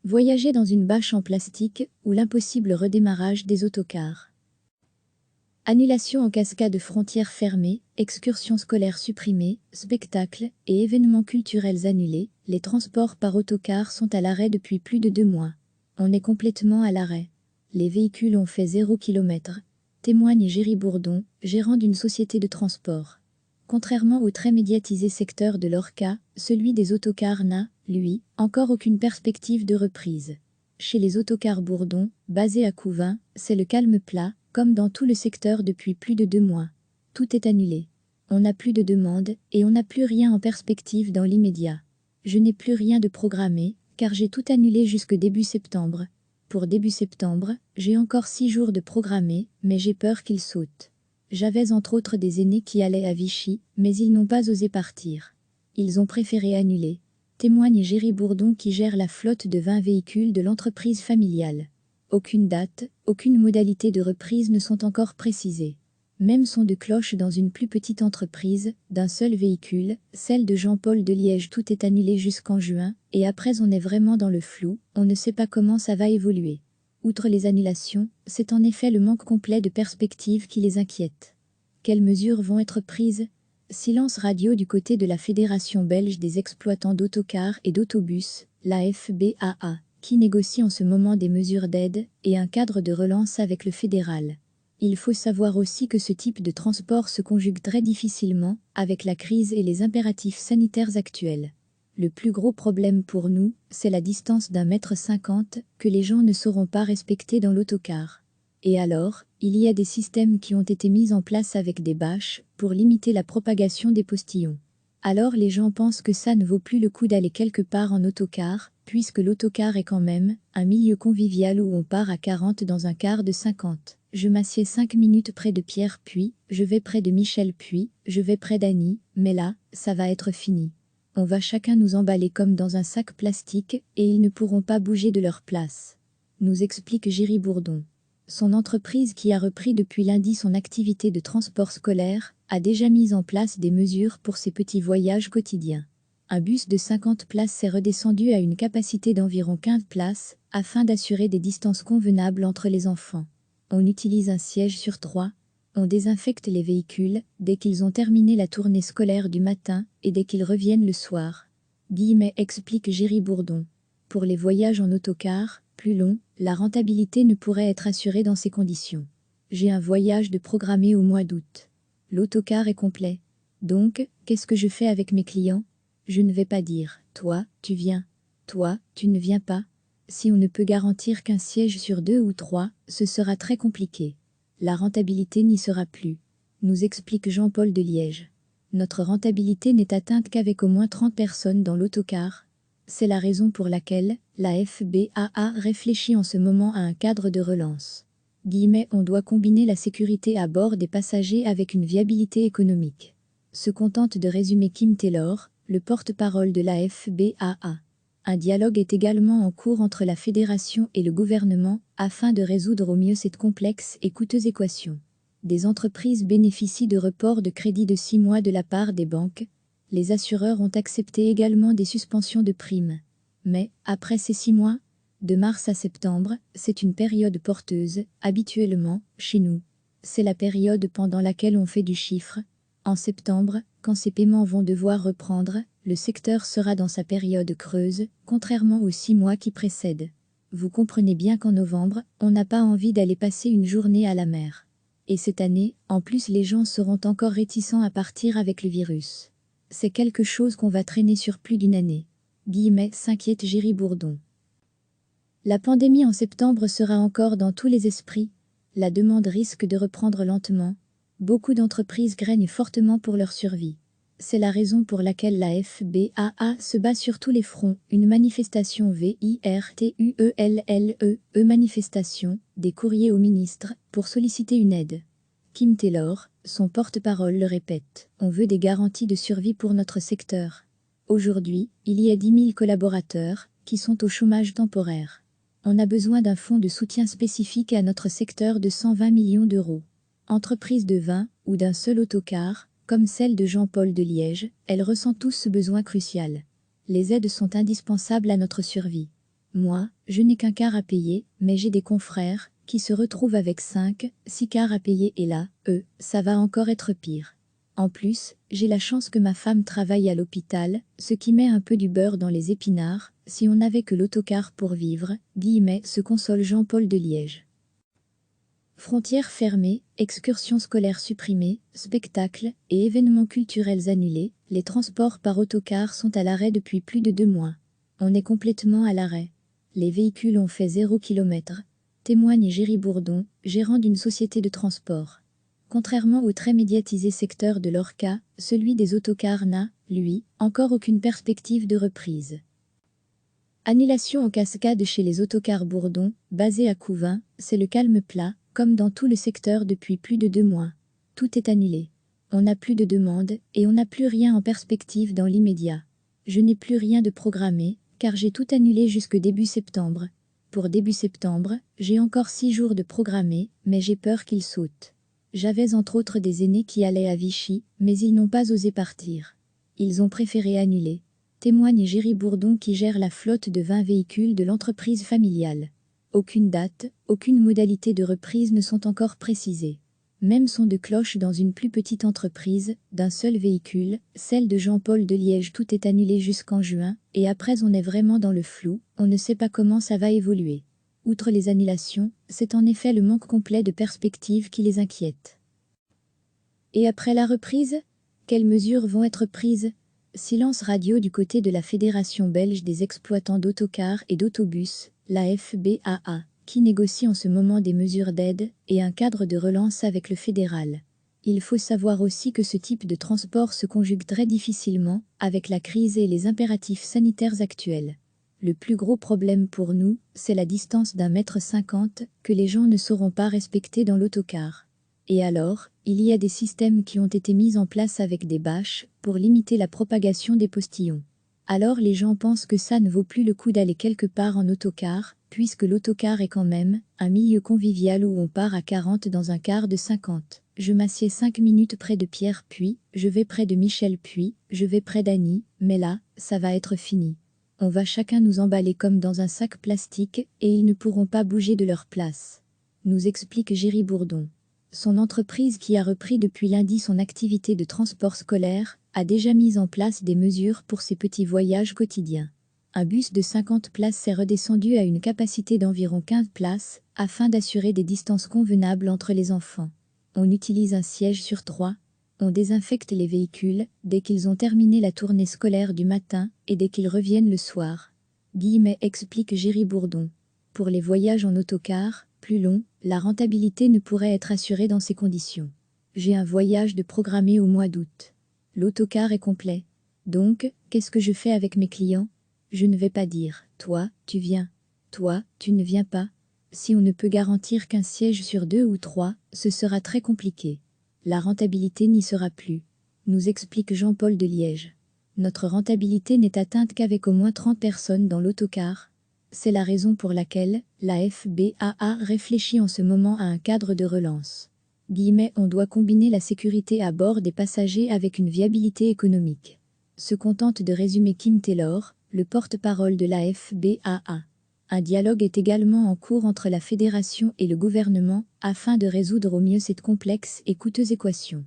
Voyager dans une bâche en plastique ou l'impossible redémarrage des autocars. Annulation en cascade, frontières fermées, excursions scolaires supprimées, spectacles et événements culturels annulés, les transports par autocar sont à l'arrêt depuis plus de 2 mois. On est complètement à l'arrêt. Les véhicules ont fait 0 km, témoigne Géry Bourdon, gérant d'une société de transport. Contrairement au très médiatisé secteur de l'Orca, celui des autocars n'a, lui, encore aucune perspective de reprise. Chez les autocars Bourdon, basés à Couvin, c'est le calme plat, comme dans tout le secteur depuis plus de 2 mois. Tout est annulé. On n'a plus de demande et on n'a plus rien en perspective dans l'immédiat. Je n'ai plus rien de programmé, car j'ai tout annulé jusque début septembre. Pour début septembre, j'ai encore 6 jours de programmé, mais j'ai peur qu'ils sautent. J'avais entre autres des aînés qui allaient à Vichy, mais ils n'ont pas osé partir. Ils ont préféré annuler. Témoigne Géry Bourdon qui gère la flotte de 20 véhicules de l'entreprise familiale. Aucune date, aucune modalité de reprise ne sont encore précisées. Même son de cloche dans une plus petite entreprise, d'un seul véhicule, celle de Jean-Paul de Liège, tout est annulé jusqu'en juin, et après on est vraiment dans le flou, on ne sait pas comment ça va évoluer. Outre les annulations, c'est en effet le manque complet de perspectives qui les inquiète. Quelles mesures vont être prises ? Silence radio du côté de la Fédération belge des exploitants d'autocars et d'autobus, la FBAA, qui négocie en ce moment des mesures d'aide et un cadre de relance avec le fédéral. Il faut savoir aussi que ce type de transport se conjugue très difficilement avec la crise et les impératifs sanitaires actuels. Le plus gros problème pour nous, c'est la distance d'1,50 m que les gens ne sauront pas respecter dans l'autocar. Et alors, il y a des systèmes qui ont été mis en place avec des bâches pour limiter la propagation des postillons. Alors les gens pensent que ça ne vaut plus le coup d'aller quelque part en autocar, puisque l'autocar est quand même un milieu convivial où on part à 40 dans un car de 50. Je m'assieds 5 minutes près de Pierre, puis je vais près de Michel, puis je vais près d'Annie, mais là, ça va être fini. On va chacun nous emballer comme dans un sac plastique et ils ne pourront pas bouger de leur place. Nous explique Géry Bourdon. Son entreprise qui a repris depuis lundi son activité de transport scolaire a déjà mis en place des mesures pour ses petits voyages quotidiens. Un bus de 50 places s'est redescendu à une capacité d'environ 15 places afin d'assurer des distances convenables entre les enfants. On utilise un siège sur 3. On désinfecte les véhicules dès qu'ils ont terminé la tournée scolaire du matin et dès qu'ils reviennent le soir. Explique Géry Bourdon. Pour les voyages en autocar, plus longs, la rentabilité ne pourrait être assurée dans ces conditions. J'ai un voyage de programmé au mois d'août. L'autocar est complet. Donc, qu'est-ce que je fais avec mes clients ? Je ne vais pas dire « toi, tu viens »,« toi, tu ne viens pas ». Si on ne peut garantir qu'un siège sur 2 ou 3, ce sera très compliqué. La rentabilité n'y sera plus, nous explique Jean-Paul de Liège. Notre rentabilité n'est atteinte qu'avec au moins 30 personnes dans l'autocar. C'est la raison pour laquelle la FBAA réfléchit en ce moment à un cadre de relance. On doit combiner la sécurité à bord des passagers avec une viabilité économique. Se contente de résumer Kim Taylor, le porte-parole de la FBAA. Un dialogue est également en cours entre la fédération et le gouvernement afin de résoudre au mieux cette complexe et coûteuse équation. Des entreprises bénéficient de reports de crédit de 6 mois de la part des banques. Les assureurs ont accepté également des suspensions de primes. Mais, après ces 6 mois, de mars à septembre, c'est une période porteuse, habituellement, chez nous. C'est la période pendant laquelle on fait du chiffre. En septembre, quand ces paiements vont devoir reprendre, le secteur sera dans sa période creuse, contrairement aux 6 mois qui précèdent. Vous comprenez bien qu'en novembre, on n'a pas envie d'aller passer une journée à la mer. Et cette année, en plus les gens seront encore réticents à partir avec le virus. C'est quelque chose qu'on va traîner sur plus d'une année. S'inquiète Géry Bourdon. La pandémie en septembre sera encore dans tous les esprits. La demande risque de reprendre lentement. Beaucoup d'entreprises craignent fortement pour leur survie. C'est la raison pour laquelle la FBAA se bat sur tous les fronts. Une manifestation manifestation, des courriers au ministre, pour solliciter une aide. Kim Taylor, son porte-parole, le répète. On veut des garanties de survie pour notre secteur. Aujourd'hui, il y a 10 000 collaborateurs qui sont au chômage temporaire. On a besoin d'un fonds de soutien spécifique à notre secteur de 120 millions d'euros. Entreprise de 20 ou d'un seul autocar, comme celle de Jean-Paul de Liège, elle ressent tous ce besoin crucial. Les aides sont indispensables à notre survie. Moi, je n'ai qu'un quart à payer, mais j'ai des confrères qui se retrouvent avec 5, 6 quarts à payer et là, ça va encore être pire. En plus, j'ai la chance que ma femme travaille à l'hôpital, ce qui met un peu du beurre dans les épinards, si on n'avait que l'autocar pour vivre, se console Jean-Paul de Liège. Frontières fermées, excursions scolaires supprimées, spectacles et événements culturels annulés, les transports par autocar sont à l'arrêt depuis plus de 2 mois. On est complètement à l'arrêt. Les véhicules ont fait 0 km, témoigne Géry Bourdon, gérant d'une société de transport. Contrairement au très médiatisé secteur de l'Orca, celui des autocars n'a, lui, encore aucune perspective de reprise. Annulation en cascade chez les autocars Bourdon, basés à Couvin, c'est le calme plat, comme dans tout le secteur depuis plus de 2 mois. Tout est annulé. On n'a plus de demande et on n'a plus rien en perspective dans l'immédiat. Je n'ai plus rien de programmé, car j'ai tout annulé jusque début septembre. Pour début septembre, j'ai encore 6 jours de programmé, mais j'ai peur qu'ils sautent. J'avais entre autres des aînés qui allaient à Vichy, mais ils n'ont pas osé partir. Ils ont préféré annuler. Témoigne Géry Bourdon qui gère la flotte de 20 véhicules de l'entreprise familiale. Aucune date, aucune modalité de reprise ne sont encore précisées. Même son de cloche dans une plus petite entreprise, d'un seul véhicule, celle de Jean-Paul de Liège, tout est annulé jusqu'en juin, et après on est vraiment dans le flou, on ne sait pas comment ça va évoluer. Outre les annulations, c'est en effet le manque complet de perspectives qui les inquiète. Et après la reprise, quelles mesures vont être prises ? Silence radio du côté de la Fédération belge des exploitants d'autocars et d'autobus, la FBAA, qui négocie en ce moment des mesures d'aide et un cadre de relance avec le fédéral. Il faut savoir aussi que ce type de transport se conjugue très difficilement avec la crise et les impératifs sanitaires actuels. Le plus gros problème pour nous, c'est la distance d'1,50 m que les gens ne sauront pas respecter dans l'autocar. Et alors, il y a des systèmes qui ont été mis en place avec des bâches pour limiter la propagation des postillons. Alors les gens pensent que ça ne vaut plus le coup d'aller quelque part en autocar, puisque l'autocar est quand même un milieu convivial où on part à 40 dans un quart de 50. Je m'assieds 5 minutes près de Pierre puis, je vais près de Michel puis, je vais près d'Annie, mais là, ça va être fini. On va chacun nous emballer comme dans un sac plastique et ils ne pourront pas bouger de leur place. Nous explique Géry Bourdon. Son entreprise qui a repris depuis lundi son activité de transport scolaire a déjà mis en place des mesures pour ses petits voyages quotidiens. Un bus de 50 places s'est redescendu à une capacité d'environ 15 places afin d'assurer des distances convenables entre les enfants. On utilise un siège sur 3. On désinfecte les véhicules dès qu'ils ont terminé la tournée scolaire du matin et dès qu'ils reviennent le soir. Explique Géry Bourdon. Pour les voyages en autocar, plus longs, la rentabilité ne pourrait être assurée dans ces conditions. J'ai un voyage de programmé au mois d'août. L'autocar est complet. Donc, qu'est-ce que je fais avec mes clients ? Je ne vais pas dire « toi, tu viens »,« toi, tu ne viens pas ». Si on ne peut garantir qu'un siège sur 2 ou 3, ce sera très compliqué. La rentabilité n'y sera plus, nous explique Jean-Paul de Liège. Notre rentabilité n'est atteinte qu'avec au moins 30 personnes dans l'autocar. C'est la raison pour laquelle la FBAA réfléchit en ce moment à un cadre de relance. On doit combiner la sécurité à bord des passagers avec une viabilité économique. Se contente de résumer Kim Taylor, le porte-parole de la FBAA. Un dialogue est également en cours entre la fédération et le gouvernement afin de résoudre au mieux cette complexe et coûteuse équation.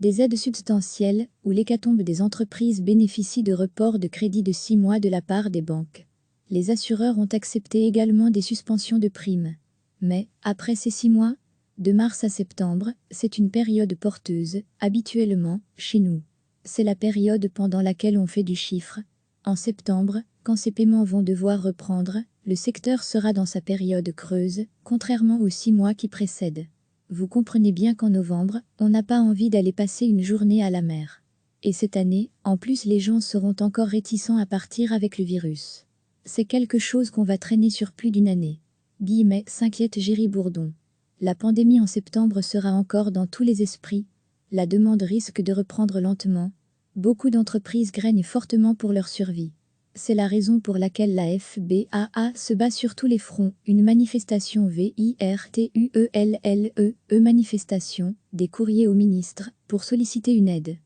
Des aides substantielles où l'hécatombe des entreprises bénéficie de reports de crédit de 6 mois de la part des banques. Les assureurs ont accepté également des suspensions de primes. Mais, après ces 6 mois, de mars à septembre, c'est une période porteuse, habituellement, chez nous. C'est la période pendant laquelle on fait du chiffre. En septembre, quand ces paiements vont devoir reprendre, le secteur sera dans sa période creuse, contrairement aux 6 mois qui précèdent. Vous comprenez bien qu'en novembre, on n'a pas envie d'aller passer une journée à la mer. Et cette année, en plus les gens seront encore réticents à partir avec le virus. C'est quelque chose qu'on va traîner sur plus d'une année. S'inquiète Géry Bourdon. La pandémie en septembre sera encore dans tous les esprits. La demande risque de reprendre lentement. Beaucoup d'entreprises craignent fortement pour leur survie. C'est la raison pour laquelle la FBAA se bat sur tous les fronts. Une manifestation VIRTUELLE, manifestation, des courriers au ministre, pour solliciter une aide.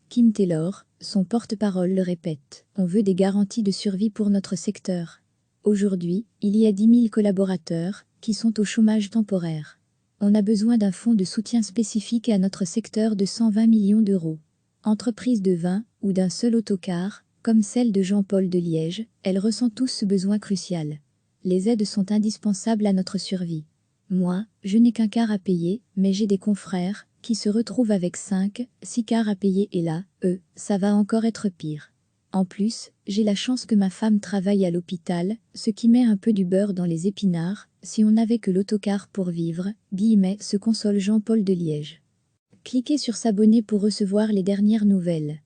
Kim Taylor, son porte-parole le répète, on veut des garanties de survie pour notre secteur. Aujourd'hui, il y a 10 000 collaborateurs qui sont au chômage temporaire. On a besoin d'un fonds de soutien spécifique à notre secteur de 120 millions d'euros. Entreprise de vin ou d'un seul autocar, comme celle de Jean-Paul de Liège, elle ressent tous ce besoin crucial. Les aides sont indispensables à notre survie. Moi, je n'ai qu'un quart à payer, mais j'ai des confrères qui se retrouvent avec 5, 6 quarts à payer et là, ça va encore être pire. En plus, j'ai la chance que ma femme travaille à l'hôpital, ce qui met un peu du beurre dans les épinards. Si on n'avait que l'autocar pour vivre, se console Jean-Paul de Liège. Cliquez sur s'abonner pour recevoir les dernières nouvelles.